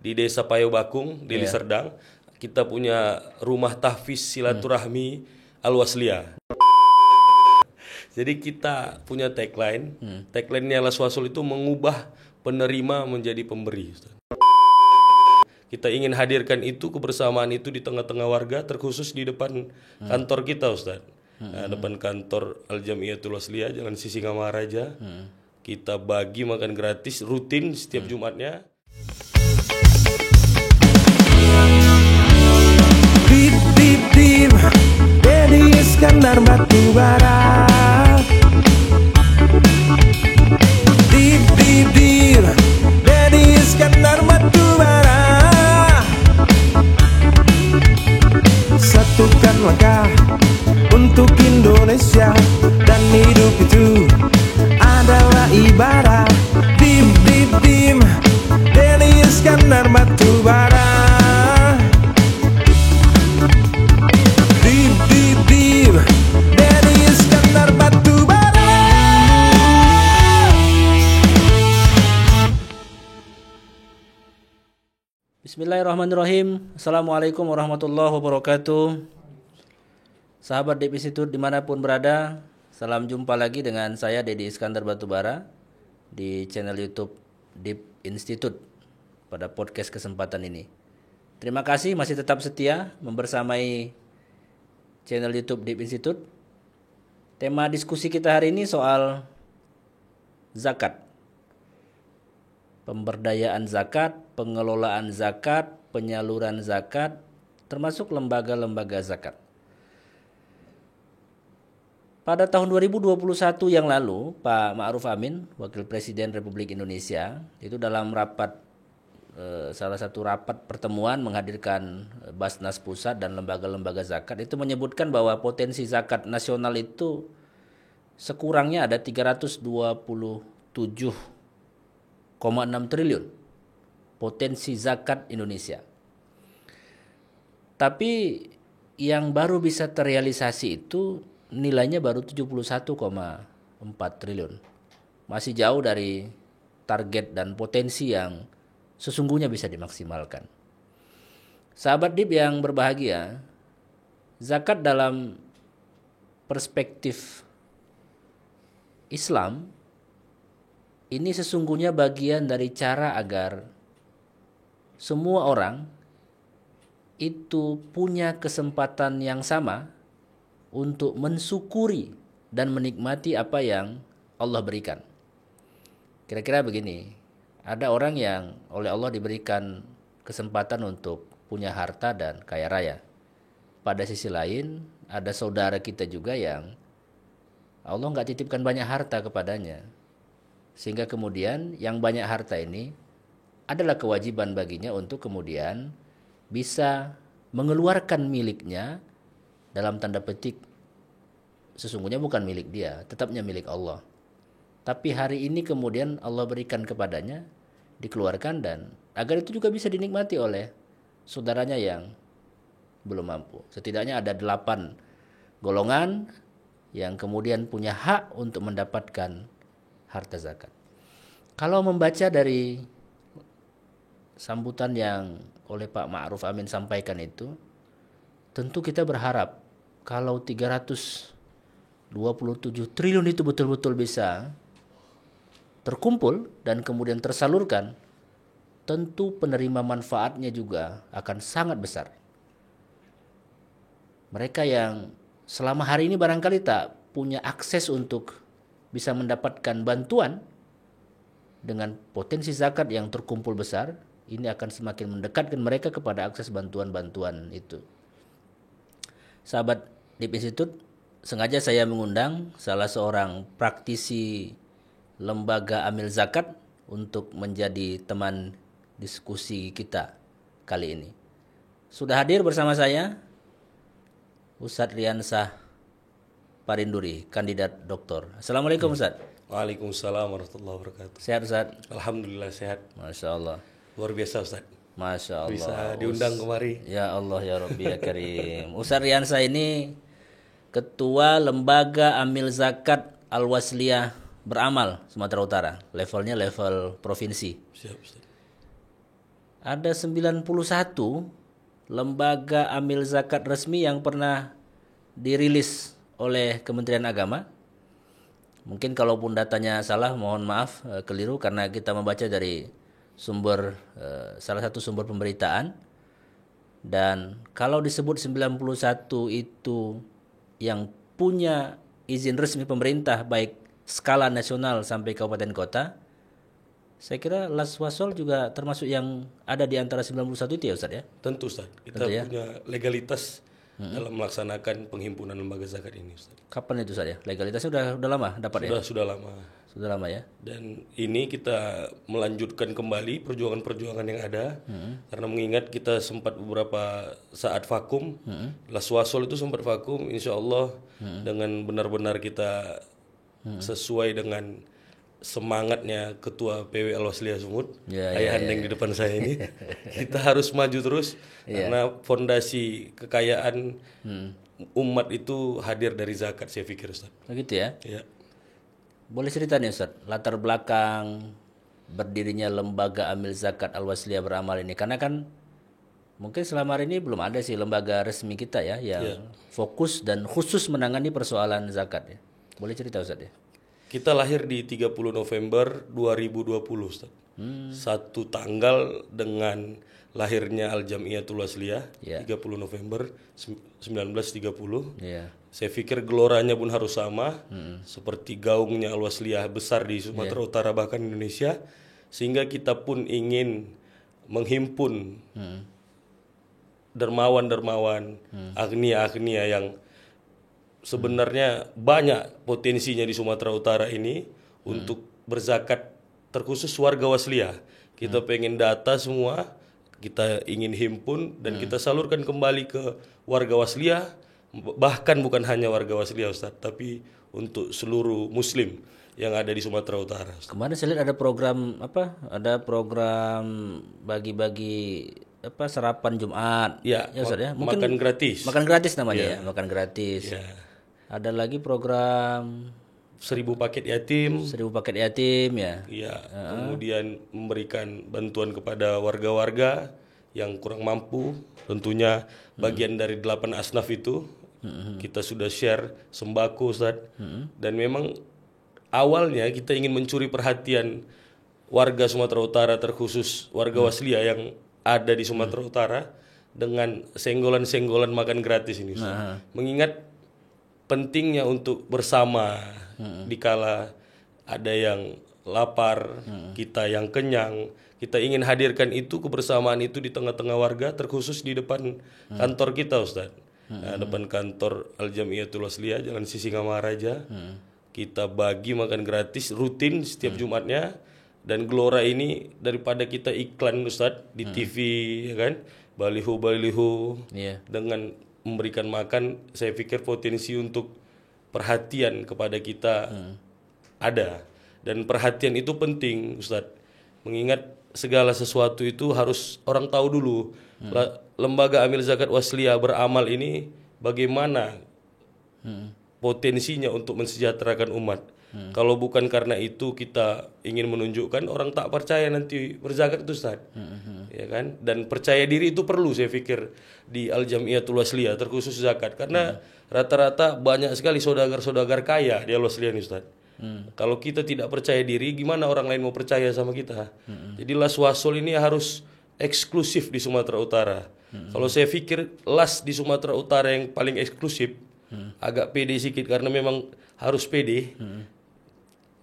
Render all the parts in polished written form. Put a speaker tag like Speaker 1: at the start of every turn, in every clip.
Speaker 1: di Desa Payobakung, Deli Serdang. Kita punya rumah tahfiz silaturahmi Al-Wasliyah. Jadi kita punya tagline. Tagline-nya Al Swasul itu mengubah penerima menjadi pemberi, Ustaz. Kita ingin hadirkan itu, kebersamaan itu di tengah-tengah warga, terkhusus di depan kantor kita, Ustaz. Nah, depan kantor Al-Jamiyatul Wasliyah, Jalan Sisingamaraja. Kita bagi makan gratis rutin setiap Jumatnya.
Speaker 2: Bip bip bip, Dedi Iskandar Batubara. Bip bip bip, Dedi Iskandar Batubara. Satukan langkah untuk Indonesia, dan hidup itu adalah ibadah. Bip bip bip, Dedi Iskandar Batubara. Bip bip bip, Dedi Iskandar Batubara.
Speaker 3: Bismillahirrahmanirrahim. Assalamualaikum warahmatullahi wabarakatuh. Sahabat Deep Institute dimanapun berada, salam jumpa lagi dengan saya Dedi Iskandar Batubara di channel YouTube Deep Institute pada podcast kesempatan ini. Terima kasih masih tetap setia membersamai channel YouTube Deep Institute. Tema diskusi kita hari ini soal zakat. Pemberdayaan zakat, pengelolaan zakat, penyaluran zakat, termasuk lembaga-lembaga zakat. Pada tahun 2021 yang lalu, Pak Ma'ruf Amin, Wakil Presiden Republik Indonesia, itu dalam salah satu rapat pertemuan menghadirkan Basnas Pusat dan lembaga-lembaga zakat, itu menyebutkan bahwa potensi zakat nasional itu sekurangnya ada 327,6 triliun potensi zakat Indonesia. Tapi yang baru bisa terrealisasi itu nilainya baru 71,4 triliun. Masih jauh dari target dan potensi yang sesungguhnya bisa dimaksimalkan. Sahabat Deep yang berbahagia, zakat dalam perspektif Islam ini sesungguhnya bagian dari cara agar semua orang itu punya kesempatan yang sama untuk mensyukuri dan menikmati apa yang Allah berikan. Kira-kira begini, ada orang yang oleh Allah diberikan kesempatan untuk punya harta dan kaya raya. Pada sisi lain, ada saudara kita juga yang Allah nggak titipkan banyak harta kepadanya. Sehingga kemudian yang banyak harta ini adalah kewajiban baginya untuk kemudian bisa mengeluarkan miliknya, dalam tanda petik sesungguhnya bukan milik dia, tetapnya milik Allah. Tapi hari ini kemudian Allah berikan kepadanya, dikeluarkan, dan agar itu juga bisa dinikmati oleh saudaranya yang belum mampu. Setidaknya ada 8 golongan yang kemudian punya hak untuk mendapatkan harta zakat. Kalau membaca dari sambutan yang oleh Pak Ma'ruf Amin sampaikan itu, tentu kita berharap kalau 327 triliun itu betul-betul bisa terkumpul dan kemudian tersalurkan, tentu penerima manfaatnya juga akan sangat besar. Mereka yang selama hari ini barangkali tak punya akses untuk bisa mendapatkan bantuan, dengan potensi zakat yang terkumpul besar, ini akan semakin mendekatkan mereka kepada akses bantuan-bantuan itu. Sahabat Deep Institute, sengaja saya mengundang salah seorang praktisi lembaga amil zakat untuk menjadi teman diskusi kita kali ini. Sudah hadir bersama saya Ustadz Riansah Parinduri, kandidat doktor. Assalamualaikum Ustadz.
Speaker 1: Waalaikumsalam warahmatullahi wabarakatuh.
Speaker 3: Sehat Ustadz?
Speaker 1: Alhamdulillah sehat.
Speaker 3: Masya Allah.
Speaker 1: Luar biasa Ustaz.
Speaker 3: Masya Allah.
Speaker 1: Bisa diundang kemari.
Speaker 3: Ya Allah ya Rabbi ya Karim. Ustadz Riansah ini Ketua Lembaga Amil Zakat Al-Wasliyah Beramal Sumatera Utara. Levelnya level provinsi.
Speaker 1: Siap Ustaz.
Speaker 3: ada 91 lembaga amil zakat resmi yang pernah dirilis oleh Kementerian Agama. Mungkin kalaupun datanya salah, mohon maaf, keliru karena kita membaca dari sumber salah satu sumber pemberitaan. Dan kalau disebut 91 itu yang punya izin resmi pemerintah baik skala nasional sampai kabupaten kota, saya kira Laswasol juga termasuk yang ada di antara 91 itu ya Ustaz ya?
Speaker 1: Tentu Ustaz, kita punya legalitas dalam melaksanakan penghimpunan lembaga zakat ini Ustaz.
Speaker 3: Kapan itu Ustaz ya? Legalitasnya udah lama dapat ya?
Speaker 1: Sudah lama.
Speaker 3: Sudah lama ya?
Speaker 1: Dan ini kita melanjutkan kembali perjuangan-perjuangan yang ada karena mengingat kita sempat beberapa saat vakum. Laswasol itu sempat vakum, insya Allah dengan benar-benar kita sesuai dengan semangatnya Ketua PW Al-Wasliyah Sumut, Ayah Handeng di depan saya ini, kita harus maju terus karena fondasi kekayaan umat itu hadir dari zakat, saya pikir Ustaz.
Speaker 3: Begitu ya?
Speaker 1: Ya.
Speaker 3: Boleh cerita nih Ustaz, latar belakang berdirinya lembaga amil zakat Al-Wasliyah Beramal ini, karena kan mungkin selama ini belum ada sih lembaga resmi kita ya yang fokus dan khusus menangani persoalan zakat ya. Boleh cerita Ustaz ya?
Speaker 1: Kita lahir di 30 November 2020 Ustaz. Satu tanggal dengan lahirnya Al-Jamiyatul Wasliyah, 30 November 1930. Saya pikir geloranya pun harus sama, seperti gaungnya Al-Wasliyah besar di Sumatera Utara bahkan Indonesia, sehingga kita pun ingin menghimpun dermawan-dermawan, agnia-agnia yang sebenarnya banyak potensinya di Sumatera Utara ini untuk berzakat, terkhusus warga Wasliyah. Kita pengen data semua, kita ingin himpun dan kita salurkan kembali ke warga Wasliyah, bahkan bukan hanya warga Wasliyah Ustaz, tapi untuk seluruh muslim yang ada di Sumatera Utara.
Speaker 3: Kemarin saya lihat ada program apa? Ada program bagi-bagi apa sarapan Jumat.
Speaker 1: Ya,
Speaker 3: Ustaz ya. Mungkin
Speaker 1: makan gratis.
Speaker 3: Makan gratis namanya ya, makan gratis. Ada lagi program
Speaker 1: 1000 paket yatim.
Speaker 3: 1000 paket yatim ya.
Speaker 1: Iya, kemudian memberikan bantuan kepada warga-warga yang kurang mampu. Tentunya bagian dari 8 asnaf itu kita sudah share sembako Ustaz. Dan memang awalnya kita ingin mencuri perhatian warga Sumatera Utara, terkhusus warga Wasliyah yang ada di Sumatera Utara dengan senggolan-senggolan makan gratis ini Ustaz. Mengingat pentingnya untuk bersama dikala ada yang lapar, kita yang kenyang, kita ingin hadirkan itu, kebersamaan itu di tengah-tengah warga, terkhusus di depan kantor kita Ustaz. Depan kantor Al-Jamiyatul Wasliyah Jalan Sisingamaraja. Kita bagi makan gratis rutin setiap Jumatnya, dan gelora ini daripada kita iklan Ustaz di TV ya kan, baliho-baliho dengan memberikan makan, saya pikir potensi untuk perhatian kepada kita ada, dan perhatian itu penting Ustadz, mengingat segala sesuatu itu harus orang tahu dulu. Lembaga Amil Zakat Wasliyah Beramal ini bagaimana potensinya untuk mensejahterakan umat. Kalau bukan karena itu kita ingin menunjukkan, orang tak percaya nanti berzakat itu Ustaz. Ya kan? Dan percaya diri itu perlu, saya pikir, di Al-Jamiyatul Wasliyah terkhusus zakat, karena rata-rata banyak sekali saudagar-saudagar kaya di Al-Wasliyah ini Ustaz. Kalau kita tidak percaya diri, gimana orang lain mau percaya sama kita? Jadi Laswasol ini harus eksklusif di Sumatera Utara. Kalau saya pikir las di Sumatera Utara yang paling eksklusif, agak pede sedikit karena memang harus pede,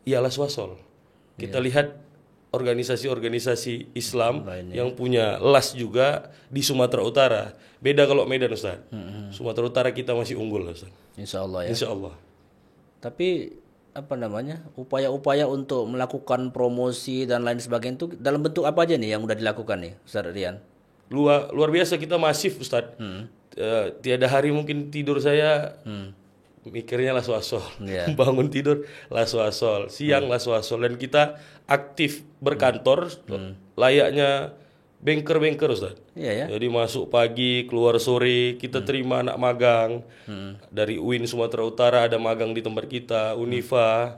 Speaker 1: ya Laswasol. Kita lihat organisasi-organisasi Islam yang punya las juga di Sumatera Utara. Beda kalau Medan Ustaz. Sumatera Utara kita masih unggul Ustaz.
Speaker 3: Insya Allah ya.
Speaker 1: Insya Allah.
Speaker 3: Tapi apa namanya, upaya-upaya untuk melakukan promosi dan lain sebagainya itu dalam bentuk apa aja nih yang udah dilakukan nih Ustaz Rian?
Speaker 1: Luar biasa, kita masif Ustaz. Tiada hari mungkin tidur saya mikirnya Laswasol. Bangun tidur Laswasol, siang Laswasol, dan kita aktif berkantor layaknya banker Ustaz. Jadi masuk pagi, keluar sore, kita terima anak magang dari UIN Sumatera Utara, ada magang di tempat kita, Unifa,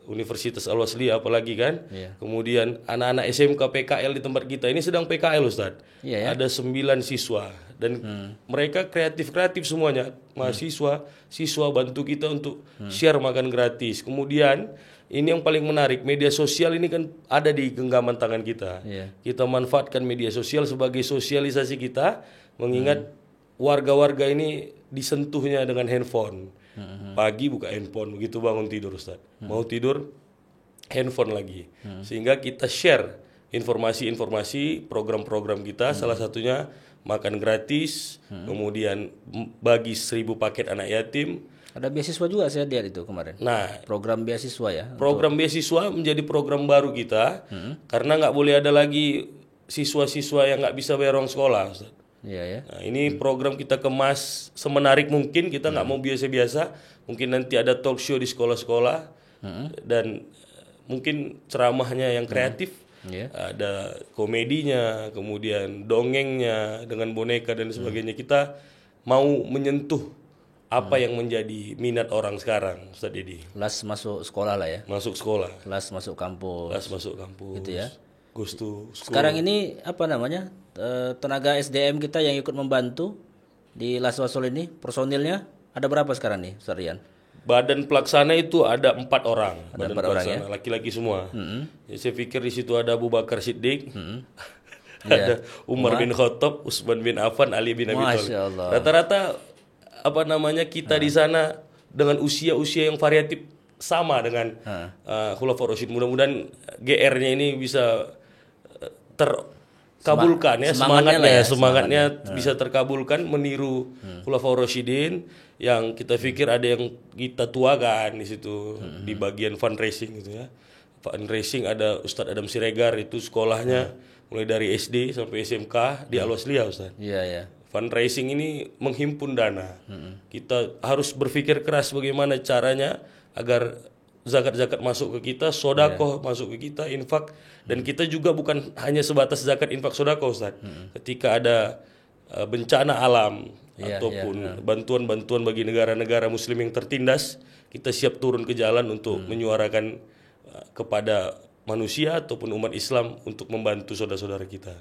Speaker 1: Universitas Al-Wasliyah apalagi kan.
Speaker 3: Iya.
Speaker 1: Kemudian anak-anak SMK PKL di tempat kita ini sedang PKL Ustadz.
Speaker 3: Iya, ya.
Speaker 1: Ada 9 siswa dan mereka kreatif semuanya. Mahasiswa, siswa bantu kita untuk share makan gratis. Kemudian ini yang paling menarik, media sosial ini kan ada di genggaman tangan kita.
Speaker 3: Iya.
Speaker 1: Kita manfaatkan media sosial sebagai sosialisasi kita, mengingat warga-warga ini disentuhnya dengan handphone. Pagi buka handphone, begitu bangun tidur Ustaz. Mau tidur, handphone lagi. Sehingga kita share informasi-informasi program-program kita, salah satunya makan gratis, kemudian bagi 1.000 paket anak yatim.
Speaker 3: Ada beasiswa juga saya lihat itu kemarin.
Speaker 1: Nah,
Speaker 3: Program beasiswa ya.
Speaker 1: program beasiswa menjadi program baru kita, karena nggak boleh ada lagi siswa-siswa yang nggak bisa bayar uang sekolah Ustaz.
Speaker 3: Iya ya.
Speaker 1: Nah, ini program kita kemas semenarik mungkin, kita nggak mau biasa-biasa. Mungkin nanti ada talk show di sekolah-sekolah dan mungkin ceramahnya yang kreatif.
Speaker 3: Iya.
Speaker 1: Ada komedinya, kemudian dongengnya dengan boneka dan sebagainya. Kita mau menyentuh apa yang menjadi minat orang sekarang, Ustaz Dedi.
Speaker 3: Kelas masuk sekolah lah ya.
Speaker 1: Masuk sekolah,
Speaker 3: Kelas masuk kampus.
Speaker 1: kelas masuk kampus.
Speaker 3: Gitu ya.
Speaker 1: Goes to school.
Speaker 3: Sekarang ini apa namanya? Tenaga SDM kita yang ikut membantu di Laswasol ini, personilnya ada berapa sekarang nih, Ustaz Rian?
Speaker 1: Badan pelaksana itu ada 4 orang.
Speaker 3: Ada
Speaker 1: Badan
Speaker 3: 4 orang
Speaker 1: pelaksana, laki-laki semua. Jadi saya pikir di situ ada Abu Bakar Siddiq, ada Umar bin Khattab, Utsman bin Affan, Ali bin Abi Thalib.
Speaker 3: Masya Allah.
Speaker 1: Rata-rata apa namanya kita di sana dengan usia-usia yang variatif sama dengan Khulafaur Rasyid. Mudah-mudahan GR-nya ini bisa terkabulkan ya, semangatnya bisa terkabulkan meniru Khulafaur Rasyidin yang kita pikir ada yang kita tuakan di situ di bagian fundraising gitu ya. Fundraising ada Ustadz Adam Siregar, itu sekolahnya mulai dari SD sampai SMK di Al-Wasliyah Ustadz.
Speaker 3: Iya ya.
Speaker 1: Fundraising ini menghimpun dana. Kita harus berpikir keras bagaimana caranya agar zakat-zakat masuk ke kita, sodakoh masuk ke kita, infak. Dan kita juga bukan hanya sebatas zakat, infak, sodakoh Ustaz. Ketika ada bencana alam ataupun bantuan-bantuan bagi negara-negara muslim yang tertindas, kita siap turun ke jalan untuk menyuarakan kepada manusia ataupun umat Islam untuk membantu saudara-saudara kita.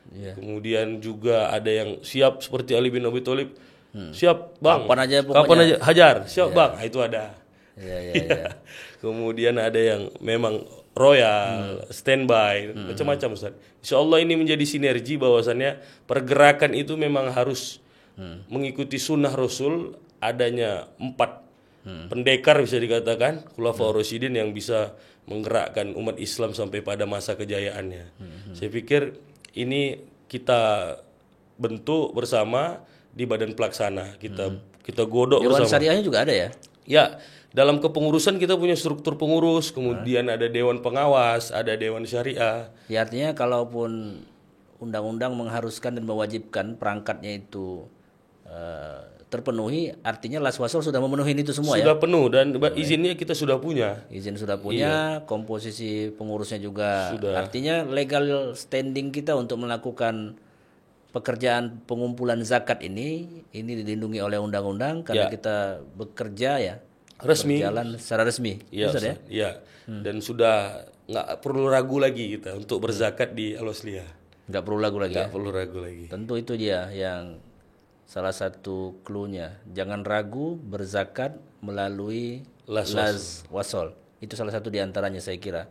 Speaker 1: Kemudian juga ada yang siap seperti Ali bin Abi Thalib, siap bang,
Speaker 3: Kapan aja
Speaker 1: kapan aja hajar, siap bang. Nah, itu ada.
Speaker 3: Iya.
Speaker 1: Kemudian ada yang memang royal, standby, macam-macam Ustaz. Insya Allah ini menjadi sinergi bahwasannya pergerakan itu memang harus mengikuti sunnah Rasul, adanya 4 pendekar bisa dikatakan, Khulafaur Rasyidin yang bisa menggerakkan umat Islam sampai pada masa kejayaannya. Saya pikir ini kita bentuk bersama di badan pelaksana, kita godok
Speaker 3: Dewan
Speaker 1: bersama.
Speaker 3: Syariahnya juga ada ya?
Speaker 1: Ya, dalam kepengurusan kita punya struktur pengurus, kemudian ada dewan pengawas, ada dewan syariah.
Speaker 3: Ya artinya kalaupun undang-undang mengharuskan dan mewajibkan perangkatnya itu terpenuhi, artinya Laswasol sudah memenuhi itu semua
Speaker 1: Sudah penuh dan izinnya kita sudah punya.
Speaker 3: Izin sudah punya, komposisi pengurusnya juga. Artinya legal standing kita untuk melakukan pekerjaan pengumpulan zakat ini dilindungi oleh undang-undang karena kita bekerja
Speaker 1: Resmi.
Speaker 3: berjalan secara resmi.
Speaker 1: Iya,
Speaker 3: Ustaz, ya?
Speaker 1: Iya. Dan sudah nggak perlu ragu lagi kita untuk berzakat di Al-Wasliyah.
Speaker 3: Nggak perlu ragu lagi.
Speaker 1: Nggak perlu ragu lagi.
Speaker 3: Tentu itu dia yang salah satu clue-nya. Jangan ragu berzakat melalui Laswasol. Itu salah satu di antaranya saya kira.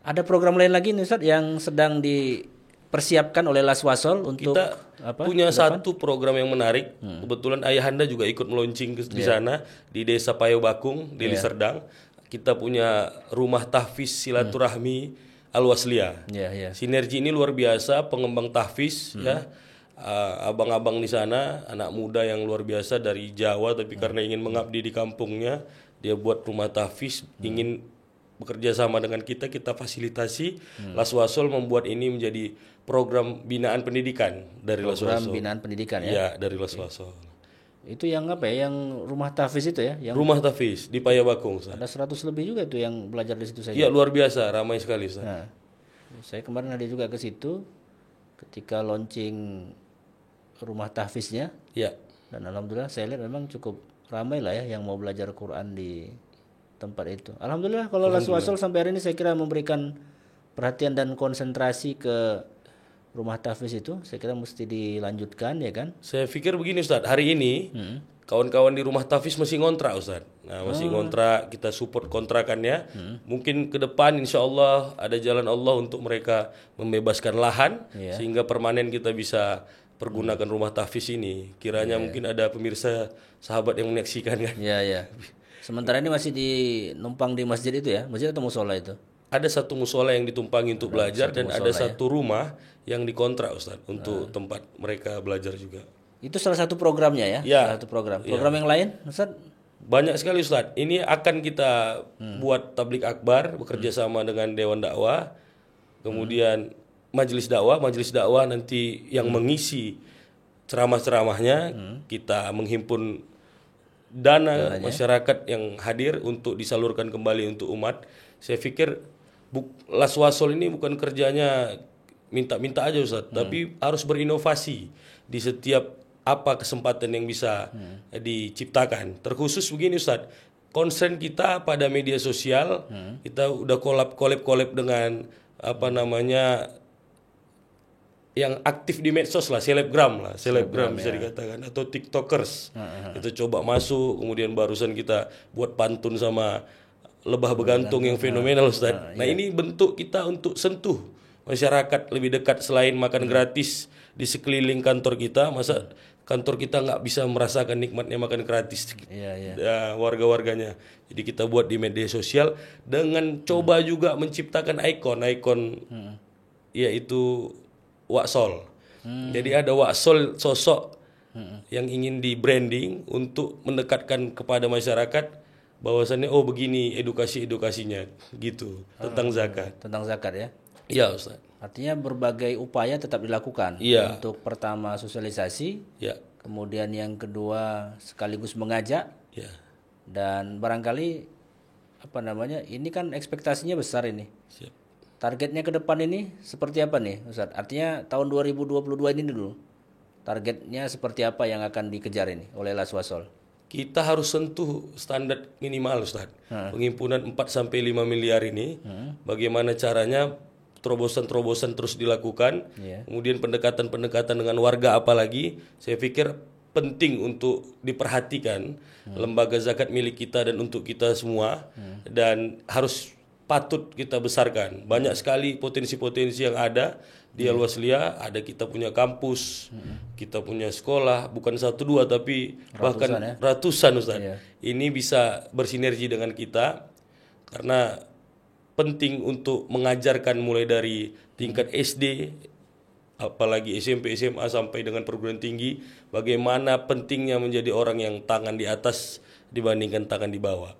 Speaker 3: Ada program lain lagi nih Ustaz yang sedang dipersiapkan oleh Laswasol untuk
Speaker 1: Kita punya satu program yang menarik. Kebetulan ayahanda juga ikut meluncing di sana di Desa Payo Bakung, Deli Serdang. Kita punya rumah tahfiz silaturahmi Al-Wasliyah. Sinergi ini luar biasa, pengembang tahfiz ya. Abang-abang di sana, anak muda yang luar biasa dari Jawa, tapi karena ingin mengabdi di kampungnya, dia buat rumah tahfiz, ingin bekerja sama dengan kita fasilitasi. Laswasol membuat ini menjadi program binaan pendidikan dari Laswasol.
Speaker 3: Program binaan pendidikan ya?
Speaker 1: Iya, dari Laswasol.
Speaker 3: Itu yang apa ya? Yang rumah tahfiz itu ya? Yang
Speaker 1: Rumah tahfiz di Payo Bakung.
Speaker 3: ada 100 lebih juga itu yang belajar di situ
Speaker 1: Iya, luar biasa, ramai sekali.
Speaker 3: Nah, saya kemarin ada juga ke situ ketika launching rumah tahfiznya.
Speaker 1: Iya.
Speaker 3: Dan alhamdulillah saya lihat memang cukup ramai lah ya yang mau belajar Quran di tempat itu. Alhamdulillah kalau Laswasol sampai hari ini saya kira memberikan perhatian dan konsentrasi ke rumah tahfiz itu, saya kira mesti dilanjutkan ya kan.
Speaker 1: Saya pikir begini Ustaz, hari ini kawan-kawan di rumah tahfiz masih ngontrak Ustaz. Nah, masih ngontrak, kita support kontrakannya. Mungkin ke depan insya Allah ada jalan Allah untuk mereka membebaskan lahan sehingga permanen kita bisa pergunakan rumah tahfiz ini. Kiranya mungkin ada pemirsa sahabat yang menyaksikan kan.
Speaker 3: Iya, iya. Sementara ini masih numpang di masjid itu ya, masjid atau musola itu?
Speaker 1: Ada satu musola yang ditumpangi untuk belajar dan ada satu rumah yang dikontrak Ustaz untuk tempat mereka belajar juga.
Speaker 3: Itu salah satu programnya ya?
Speaker 1: Ya.
Speaker 3: Salah satu program. Program yang lain, Ustaz?
Speaker 1: Banyak sekali Ustaz. Ini akan kita buat tablik akbar bekerja sama dengan Dewan Dakwah. Kemudian majelis dakwah nanti yang mengisi ceramah-ceramahnya, kita menghimpun dana masyarakat yang hadir untuk disalurkan kembali untuk umat. Saya pikir Laswasol ini bukan kerjanya minta-minta aja Ustaz, tapi harus berinovasi di setiap apa kesempatan yang bisa diciptakan. Terkhusus begini Ustaz, concern kita pada media sosial, kita udah collab dengan apa namanya yang aktif di medsos lah, selebgram bisa dikatakan, atau tiktokers. Kita coba masuk, kemudian barusan kita buat pantun sama lebah begantung yang fenomenal Ustaz. Nah ini bentuk kita untuk sentuh masyarakat lebih dekat. Selain makan gratis di sekeliling kantor kita, masa kantor kita nggak bisa merasakan nikmatnya makan gratis warga-warganya. Jadi kita buat di media sosial dengan coba juga menciptakan ikon yaitu Waksol. Jadi ada Waksol sosok yang ingin di branding untuk mendekatkan kepada masyarakat bahwasannya oh begini edukasinya gitu tentang zakat.
Speaker 3: Tentang zakat ya?
Speaker 1: Iya Ustaz.
Speaker 3: Artinya berbagai upaya tetap dilakukan.
Speaker 1: Iya.
Speaker 3: Untuk pertama sosialisasi, kemudian yang kedua sekaligus mengajak, dan barangkali apa namanya ini kan ekspektasinya besar ini.
Speaker 1: Siap.
Speaker 3: Targetnya ke depan ini seperti apa nih Ustaz? Artinya tahun 2022 ini dulu targetnya seperti apa yang akan dikejar ini oleh Laswasol?
Speaker 1: Kita harus sentuh standar minimal Ustaz. Penghimpunan 4 sampai 5 miliar ini bagaimana caranya terobosan-terobosan terus dilakukan. Kemudian pendekatan-pendekatan dengan warga apalagi saya pikir penting untuk diperhatikan lembaga zakat milik kita dan untuk kita semua dan harus patut kita besarkan. Banyak sekali potensi-potensi yang ada di Al-Wasliyah. Ada kita punya kampus, kita punya sekolah, bukan 1 2 tapi bahkan ratusan Ustaz. Ini bisa bersinergi dengan kita karena penting untuk mengajarkan mulai dari tingkat SD apalagi SMP, SMA sampai dengan perguruan tinggi bagaimana pentingnya menjadi orang yang tangan di atas dibandingkan tangan di bawah.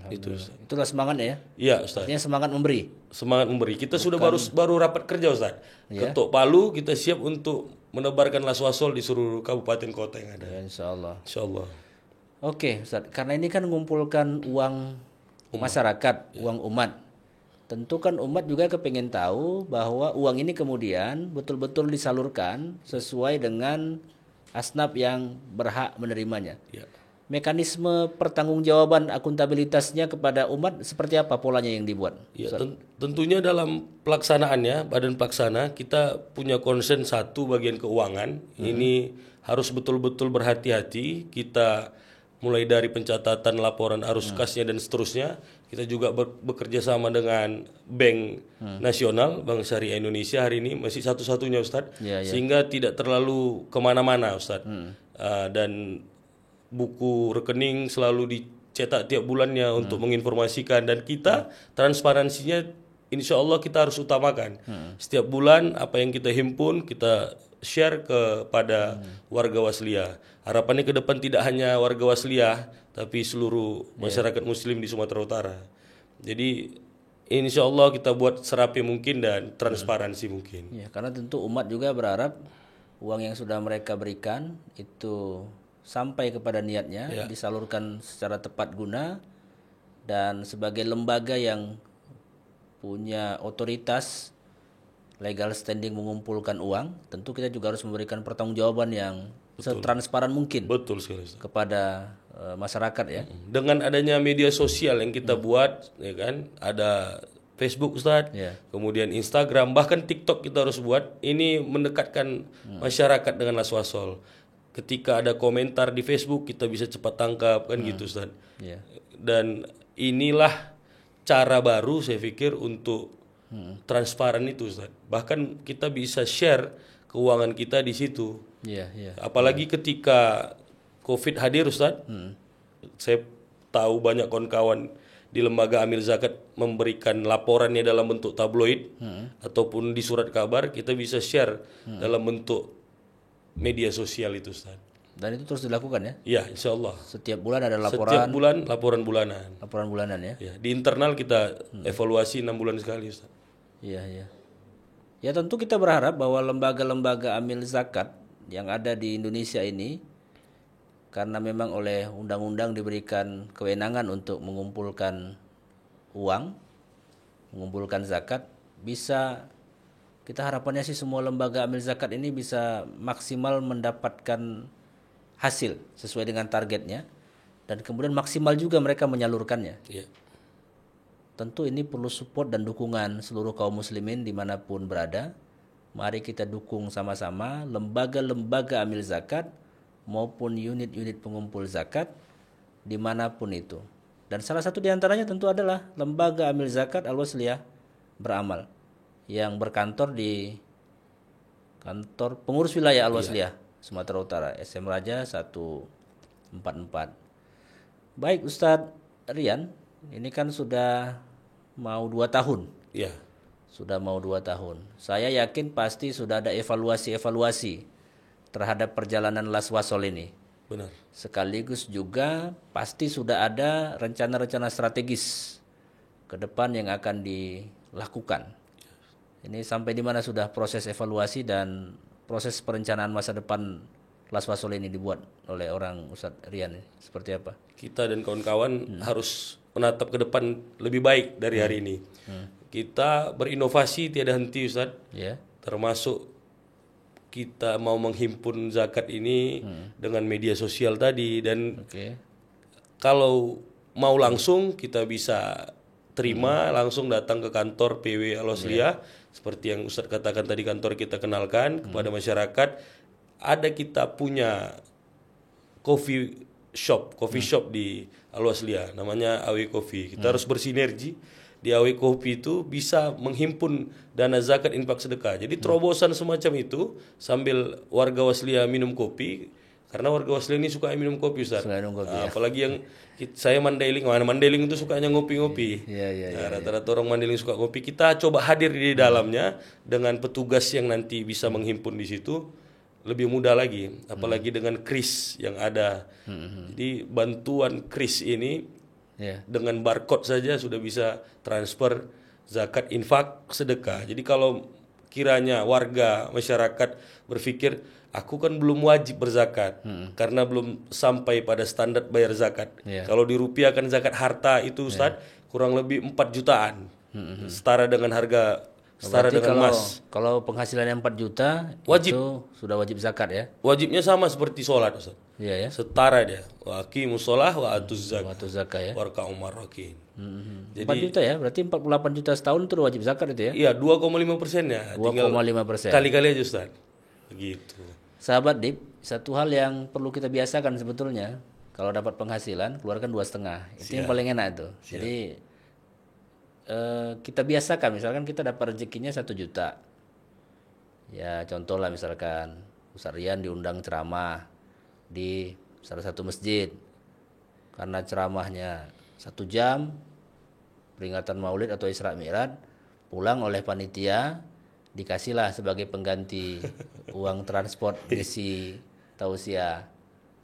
Speaker 1: Itu Ustaz.
Speaker 3: Itulah semangatnya ya?
Speaker 1: Iya Ustaz.
Speaker 3: Artinya semangat memberi.
Speaker 1: Semangat memberi. Kita sudah baru rapat kerja Ustaz. Ketok Palu kita siap untuk menebarkan Laswasol di seluruh kabupaten kota yang ada.
Speaker 3: Ya, insyaallah.
Speaker 1: Insyaallah.
Speaker 3: Oke Ustaz, karena ini kan mengumpulkan uang masyarakat, uang umat. Tentu kan umat juga kepengen tahu bahwa uang ini kemudian betul-betul disalurkan sesuai dengan asnaf yang berhak menerimanya.
Speaker 1: Ya.
Speaker 3: Mekanisme pertanggungjawaban akuntabilitasnya kepada umat seperti apa polanya yang dibuat?
Speaker 1: Ya, tentunya dalam pelaksanaannya, badan pelaksana kita punya concern satu bagian keuangan. Ini harus betul-betul berhati-hati. Kita mulai dari pencatatan laporan arus kasnya dan seterusnya. Kita juga bekerja sama dengan Bank Nasional, Bank Syariah Indonesia hari ini masih satu-satunya Ustadz. Sehingga tidak terlalu kemana-mana Ustadz. Dan buku rekening selalu dicetak tiap bulannya untuk menginformasikan dan kita transparansinya insya Allah kita harus utamakan. Setiap bulan apa yang kita himpun kita share kepada warga Wasliyah. Harapannya ke depan tidak hanya warga Wasliyah tapi seluruh masyarakat muslim di Sumatera Utara. Jadi insya Allah kita buat serapi mungkin dan transparansi mungkin.
Speaker 3: Ya, karena tentu umat juga berharap uang yang sudah mereka berikan itu sampai kepada niatnya, disalurkan secara tepat guna, dan sebagai lembaga yang punya otoritas legal standing mengumpulkan uang, tentu kita juga harus memberikan pertanggungjawaban yang setransparan mungkin
Speaker 1: Betul sekali Ustaz.
Speaker 3: kepada masyarakat ya.
Speaker 1: Dengan adanya media sosial yang kita buat, ya kan, ada Facebook Ustaz,
Speaker 3: Ya.
Speaker 1: kemudian Instagram, bahkan TikTok kita harus buat. Ini mendekatkan masyarakat dengan Laswasol. Ketika ada komentar di Facebook kita bisa cepat tangkap kan gitu Ustaz.
Speaker 3: Ya.
Speaker 1: Dan inilah cara baru saya pikir untuk transparan itu Ustaz. Bahkan kita bisa share keuangan kita di situ.
Speaker 3: Iya, iya.
Speaker 1: Apalagi ketika Covid hadir Ustaz. Saya tahu banyak kawan-kawan di lembaga amil zakat memberikan laporannya dalam bentuk tabloid ataupun di surat kabar, kita bisa share dalam bentuk media sosial itu Ustaz.
Speaker 3: Dan itu terus dilakukan ya.
Speaker 1: Ya, insya Allah.
Speaker 3: Setiap bulan ada
Speaker 1: Setiap
Speaker 3: laporan
Speaker 1: bulan laporan bulanan.
Speaker 3: bulanan ya.
Speaker 1: Ya, di internal kita evaluasi 6 bulan sekali Ustaz.
Speaker 3: Iya, iya. Ya tentu kita berharap bahwa lembaga-lembaga amil zakat yang ada di Indonesia ini, karena memang oleh undang-undang diberikan kewenangan untuk mengumpulkan uang, mengumpulkan zakat, bisa, kita harapannya sih semua lembaga amil zakat ini bisa maksimal mendapatkan hasil sesuai dengan targetnya, dan kemudian maksimal juga mereka menyalurkannya.
Speaker 1: Ya.
Speaker 3: Tentu ini perlu support dan dukungan seluruh kaum muslimin dimanapun berada. Mari kita dukung sama-sama lembaga-lembaga amil zakat maupun unit-unit pengumpul zakat dimanapun itu. Dan salah satu diantaranya tentu adalah lembaga amil zakat Al-Wasliyah Beramal yang berkantor di kantor pengurus wilayah Al-Wasliyah Sumatera Utara, SM Raja 144. Baik Ustadz Rian, ini kan sudah mau 2 tahun.
Speaker 1: Ya.
Speaker 3: Sudah mau 2 tahun. Saya yakin pasti sudah ada evaluasi-evaluasi terhadap perjalanan Laswasol ini.
Speaker 1: Benar.
Speaker 3: Sekaligus juga pasti sudah ada rencana-rencana strategis ke depan yang akan dilakukan. Ini sampai di mana sudah proses evaluasi dan proses perencanaan masa depan Laswasol ini dibuat oleh orang Ustadz Rian ini? Seperti apa?
Speaker 1: Kita dan kawan-kawan harus menatap ke depan lebih baik dari hari ini. Kita berinovasi tiada henti Ustaz.
Speaker 3: Ya.
Speaker 1: Termasuk kita mau menghimpun zakat ini dengan media sosial tadi, dan
Speaker 3: Oke.
Speaker 1: kalau mau langsung kita bisa terima langsung datang ke kantor PW Al-Wasliyah seperti yang Ustaz katakan tadi, kantor kita kenalkan kepada masyarakat. Ada kita punya coffee shop di Al-Wasliyah namanya Awe Coffee. Kita harus bersinergi. Di Awe Coffee itu bisa menghimpun dana zakat infak sedekah. Jadi terobosan semacam itu sambil warga Wasliyah minum kopi, karena warga Wasliyah ini suka minum kopi Ustaz.
Speaker 3: Suka minum kopi, ya.
Speaker 1: Apalagi yang saya Mandailing, mana Mandailing itu sukanya ngopi-ngopi.
Speaker 3: Iya, iya,
Speaker 1: Nah, rata-rata orang Mandailing suka kopi. Kita coba hadir di dalamnya dengan petugas yang nanti bisa menghimpun di situ. Lebih mudah lagi, apalagi dengan kris yang ada. Jadi bantuan kris ini
Speaker 3: Ya.
Speaker 1: dengan barcode saja sudah bisa transfer zakat infak sedekah. Jadi kalau kiranya warga masyarakat berpikir aku kan belum wajib berzakat karena belum sampai pada standar bayar zakat.
Speaker 3: Ya.
Speaker 1: Kalau dirupiahkan zakat harta itu Ustaz kurang lebih 4 jutaan. Setara dengan harga setara
Speaker 3: Berarti
Speaker 1: dengan emas.
Speaker 3: kalau penghasilannya 4 juta
Speaker 1: Wajib.
Speaker 3: itu sudah wajib zakat ya.
Speaker 1: Wajibnya sama seperti sholat Ustaz.
Speaker 3: Iya ya.
Speaker 1: Setara dia. Wa aqimus shalah wa atuz zakat.
Speaker 3: Waktu zakat ya.
Speaker 1: Warka'u marrakin.
Speaker 3: 4 juta ya, berarti 48 juta setahun itu udah wajib zakat itu ya.
Speaker 1: Iya, 2,5%-nya.
Speaker 3: 2,5%.
Speaker 1: Kali-kali aja Ustaz. Begitu.
Speaker 3: Sahabat Dip, satu hal yang perlu kita biasakan sebetulnya, kalau dapat penghasilan keluarkan 2,5. Itu yang paling enak itu. Jadi kita biasakan, misalkan kita dapat rezekinya 1 juta. Ya contoh lah misalkan Ustaz Rian diundang ceramah di salah satu masjid. Karena ceramahnya 1 jam, peringatan Maulid atau Isra Mi'raj, pulang oleh panitia, dikasihlah sebagai pengganti uang transport ngisi tausiah,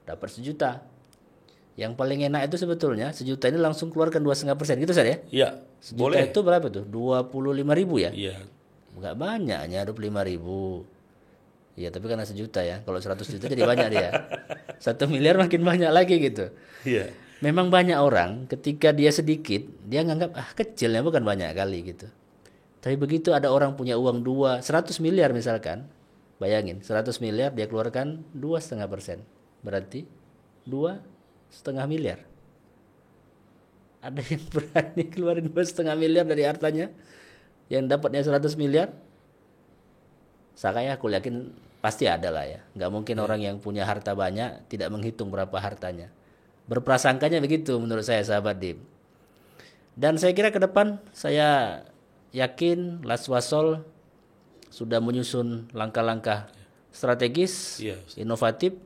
Speaker 3: dapat 1 juta. Yang paling enak itu sebetulnya 1 juta ini langsung keluarkan 2,5% gitu Ustaz ya.
Speaker 1: Iya,
Speaker 3: 1 juta
Speaker 1: boleh.
Speaker 3: itu berapa tuh? 25.000 ya?
Speaker 1: Iya.
Speaker 3: Enggak banyaknya 25.000. Iya, tapi karena 1 juta ya. Kalau 100 juta jadi banyak dia. 1 miliar makin banyak lagi gitu.
Speaker 1: Iya.
Speaker 3: Memang banyak orang ketika dia sedikit, dia nganggap kecil ya, bukan banyak kali gitu. Tapi begitu ada orang punya uang 100 miliar misalkan, Bayangin, 100 miliar dia keluarkan 2,5%. Berarti 2,5 miliar. Ada yang berani keluarin 2,5 miliar dari hartanya? Yang dapatnya 100 miliar? Saya aku yakin pasti ada lah ya. Nggak mungkin orang yang punya harta banyak tidak menghitung berapa hartanya. Berprasangkanya begitu menurut saya, sahabat Dim. Dan saya kira ke depan saya yakin Laswasol sudah menyusun langkah-langkah strategis,
Speaker 1: Iya.
Speaker 3: inovatif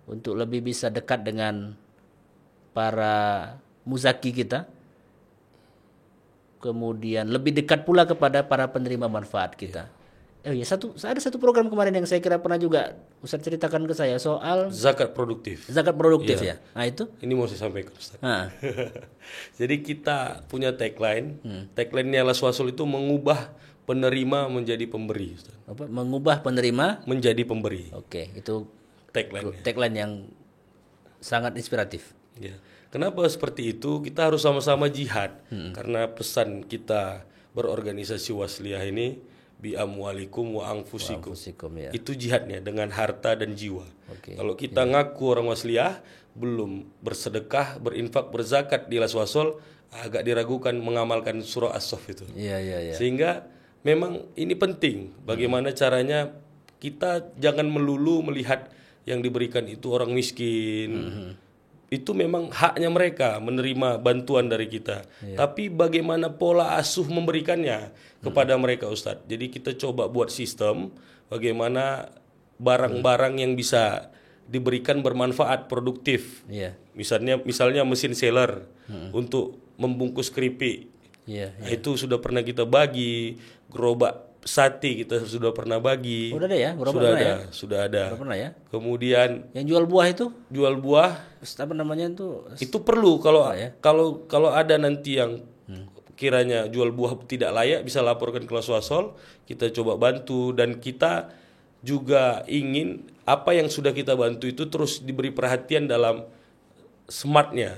Speaker 3: untuk lebih bisa dekat dengan para muzaki kita. Kemudian lebih dekat pula kepada para penerima manfaat kita. Ada satu program kemarin yang saya kira pernah juga Ustaz ceritakan ke saya soal
Speaker 1: Zakat produktif.
Speaker 3: zakat produktif ya. Nah itu.
Speaker 1: Ini mau saya sampaikan, Ustaz.
Speaker 3: Nah,
Speaker 1: Jadi kita punya tagline. Tagline-nya Laswasol itu mengubah penerima menjadi pemberi, Ustaz.
Speaker 3: mengubah penerima.
Speaker 1: Menjadi pemberi.
Speaker 3: Oke, itu
Speaker 1: Tagline.
Speaker 3: tagline yang sangat inspiratif.
Speaker 1: Ya. Kenapa seperti itu? Kita harus sama-sama jihad. Karena pesan kita berorganisasi wasliyah ini bi amwalikum wa anfusikum.
Speaker 3: Ya.
Speaker 1: Itu jihadnya dengan harta dan jiwa.
Speaker 3: Oke,
Speaker 1: Kalau kita ngaku orang wasliyah, belum bersedekah, berinfak, berzakat di Laswasol, agak diragukan mengamalkan surah As-Saff itu.
Speaker 3: Iya.
Speaker 1: Sehingga memang ini penting. Bagaimana caranya kita jangan melulu melihat yang diberikan itu orang miskin. Itu memang haknya mereka menerima bantuan dari kita. Tapi bagaimana pola asuh memberikannya kepada mereka, Ustadz. Jadi kita coba buat sistem bagaimana barang-barang yang bisa diberikan bermanfaat, produktif.
Speaker 3: Iya.
Speaker 1: Misalnya mesin seller untuk membungkus keripik.
Speaker 3: Iya.
Speaker 1: Nah, itu sudah pernah kita bagi. Gerobak sate kita sudah pernah bagi.
Speaker 3: Udah ada ya? Gerobak
Speaker 1: Sudah
Speaker 3: pernah
Speaker 1: ada,
Speaker 3: ya?
Speaker 1: sudah ada.
Speaker 3: Udah pernah ya?
Speaker 1: Kemudian
Speaker 3: Yang jual buah itu
Speaker 1: jual buah
Speaker 3: apa namanya
Speaker 1: itu perlu kalau
Speaker 3: ya?
Speaker 1: kalau ada nanti yang kiranya jual buah tidak layak bisa laporkan ke Laswasol, kita coba bantu dan kita juga ingin apa yang sudah kita bantu itu terus diberi perhatian dalam smartnya,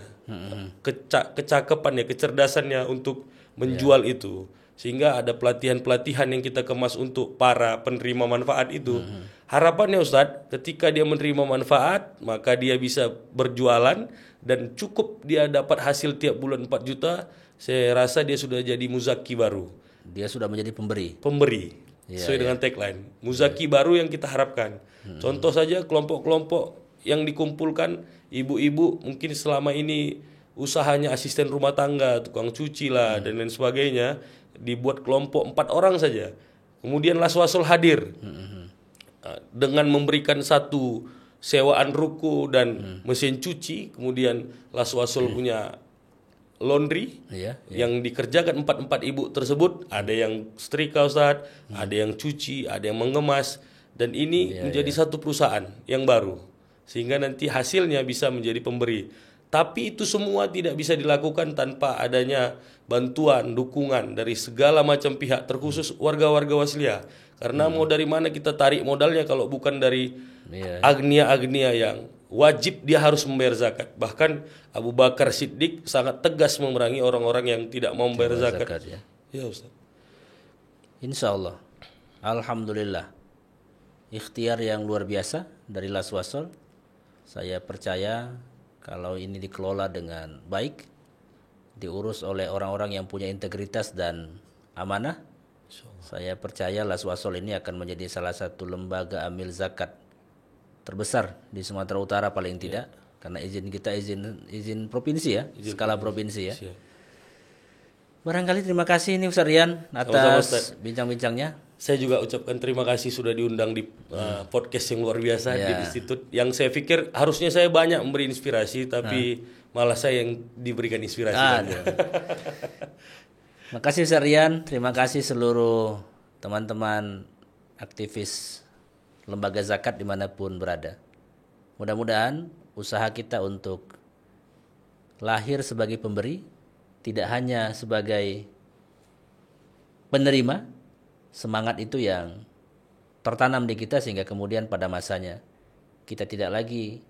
Speaker 1: kecakapannya, kecerdasannya untuk menjual itu. Sehingga ada pelatihan-pelatihan yang kita kemas untuk para penerima manfaat itu. Harapannya Ustadz, ketika dia menerima manfaat, maka dia bisa berjualan dan cukup dia dapat hasil tiap bulan 4 juta, saya rasa dia sudah jadi muzaki baru.
Speaker 3: dia sudah menjadi pemberi.
Speaker 1: Pemberi, sesuai dengan tagline. Muzaki baru yang kita harapkan. Contoh saja kelompok-kelompok yang dikumpulkan, ibu-ibu mungkin selama ini usahanya asisten rumah tangga, tukang cuci lah, dan lain sebagainya, dibuat kelompok 4 orang saja. Kemudian Laswasol hadir dengan memberikan satu sewaan ruko dan mesin cuci. Kemudian Laswasol punya laundry yang dikerjakan 4 ibu tersebut. Ada yang setrika Ustaz, ada yang cuci, ada yang mengemas. Dan ini menjadi satu perusahaan yang baru. Sehingga nanti hasilnya bisa menjadi pemberi. Tapi itu semua tidak bisa dilakukan tanpa adanya bantuan, dukungan dari segala macam pihak, terkhusus warga-warga wasliyah. Karena mau dari mana kita tarik modalnya kalau bukan dari agnia-agnia yang wajib dia harus membayar zakat. Bahkan Abu Bakar Siddiq sangat tegas memerangi orang-orang yang tidak mau membayar zakat. Ya Ustaz.
Speaker 3: Insya Allah. Alhamdulillah. Ikhtiar yang luar biasa dari Laswasol. Saya percaya kalau ini dikelola dengan baik, diurus oleh orang-orang yang punya integritas dan amanah, saya percaya Laswasol ini akan menjadi salah satu lembaga amil zakat terbesar di Sumatera Utara paling tidak, karena izin kita izin provinsi ya, skala provinsi ya. Barangkali terima kasih ini Ustaz Rian atas bincang-bincangnya.
Speaker 1: Saya juga ucapkan terima kasih sudah diundang di podcast yang luar biasa di Institut. Yang saya pikir harusnya saya banyak memberi inspirasi, tapi malah saya yang diberikan inspirasi.
Speaker 3: Terima kasih Ustaz Rian, terima kasih seluruh teman-teman aktivis lembaga zakat dimanapun berada. Mudah-mudahan usaha kita untuk lahir sebagai pemberi, tidak hanya sebagai penerima, semangat itu yang tertanam di kita sehingga kemudian pada masanya kita tidak lagi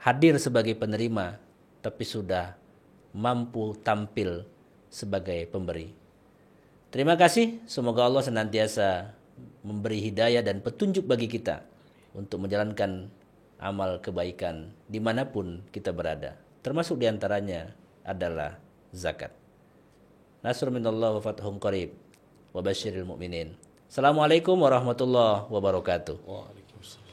Speaker 3: hadir sebagai penerima tapi sudah mampu tampil sebagai pemberi. Terima kasih, semoga Allah senantiasa memberi hidayah dan petunjuk bagi kita untuk menjalankan amal kebaikan dimanapun kita berada. Termasuk diantaranya adalah zakat. Nasrun minallah wa fathun qarib wa basyiril mu'minin. Assalamualaikum warahmatullahi wabarakatuh.
Speaker 1: Waalaikumsalam.